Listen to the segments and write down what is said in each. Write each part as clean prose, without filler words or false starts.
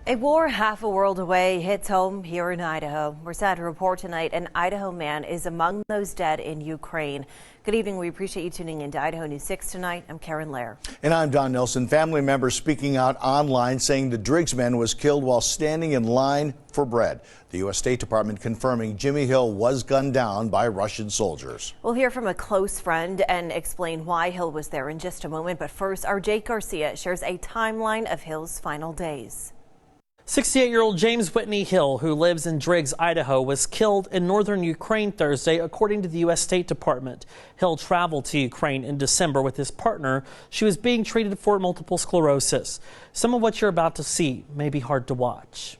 A war half a world away hits home here in Idaho. We're sad to report tonight an Idaho man is among those dead in Ukraine. Good evening. We appreciate you tuning in to Idaho News 6 tonight. I'm Karen Lair. And I'm Don Nelson. Family members speaking out online saying the Driggs man was killed while standing in line for bread. The U.S. State Department confirming Jimmy Hill was gunned down by Russian soldiers. We'll hear from a close friend and explain why Hill was there in just a moment. But first, our Jake Garcia shares a timeline of Hill's final days. 68-year-old James Whitney Hill, who lives in Driggs, Idaho, was killed in northern Ukraine Thursday, according to the U.S. State Department. Hill traveled to Ukraine in December with his partner. She was being treated for multiple sclerosis. Some of what you're about to see may be hard to watch.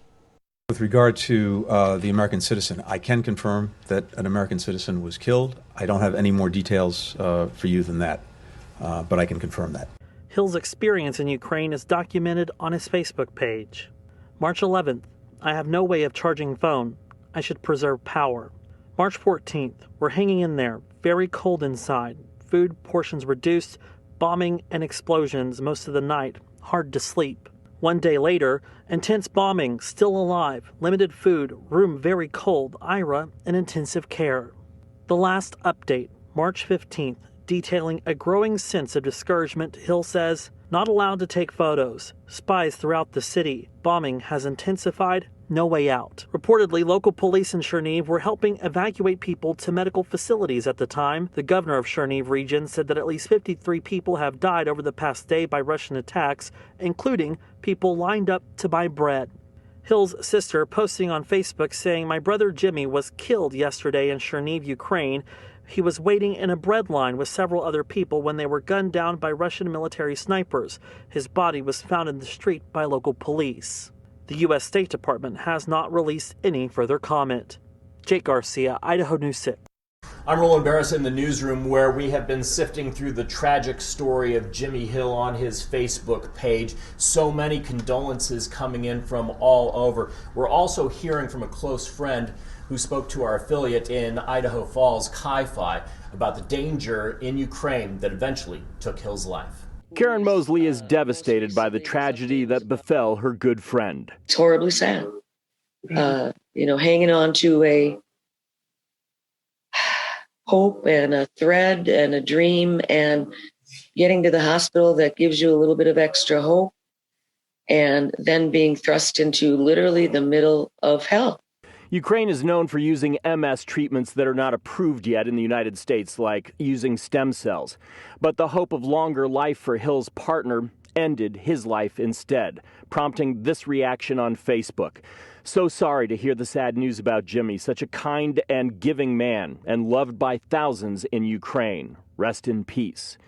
With regard to the American citizen, I can confirm that an American citizen was killed. I don't have any more details for you than that, but I can confirm that. Hill's experience in Ukraine is documented on his Facebook page. March 11th, I have no way of charging phone. I should preserve power. March 14th, we're hanging in there, very cold inside. Food portions reduced, bombing and explosions most of the night, hard to sleep. One day later, intense bombing, still alive, limited food, room very cold, IRA, and intensive care. The last update, March 15th, detailing a growing sense of discouragement. Hill says, not allowed to take photos. Spies throughout the city. Bombing has intensified. No way out. Reportedly, local police in Chernihiv were helping evacuate people to medical facilities at the time. The governor of Chernihiv region said that at least 53 people have died over the past day by Russian attacks, including people lined up to buy bread. Hill's sister posting on Facebook saying, my brother Jimmy was killed yesterday in Chernihiv, Ukraine. He was waiting in a bread line with several other people when they were gunned down by Russian military snipers. His body was found in the street by local police. The U.S. State Department has not released any further comment. Jake Garcia, Idaho News 6. I'm Roland Barris in the newsroom, where we have been sifting through the tragic story of Jimmy Hill on his Facebook page. So many condolences coming in from all over. We're also hearing from a close friend who spoke to our affiliate in Idaho Falls, Ki-Fi, about the danger in Ukraine that eventually took Hill's life. Karen Mosley is devastated by the tragedy that befell her good friend. It's horribly sad. Hanging on to a hope and a thread and a dream, and getting to the hospital that gives you a little bit of extra hope, and then being thrust into literally the middle of hell. Ukraine is known for using MS treatments that are not approved yet in the United States, like using stem cells. But the hope of longer life for Hill's partner ended his life instead, prompting this reaction on Facebook. So sorry to hear the sad news about Jimmy, such a kind and giving man, and loved by thousands in Ukraine. Rest in peace.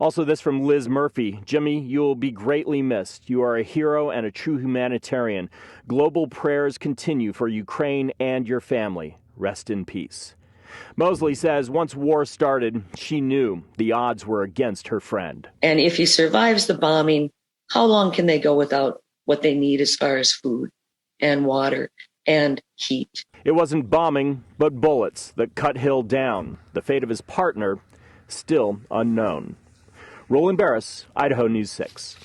Also this from Liz Murphy. Jimmy, you will be greatly missed. You are a hero and a true humanitarian. Global prayers continue for Ukraine and your family. Rest in peace. Mosley says once war started, she knew the odds were against her friend. And if he survives the bombing, how long can they go without what they need as far as food and water and heat? It wasn't bombing, but bullets that cut Hill down. The fate of his partner, still unknown. Roland Barris, Idaho News 6.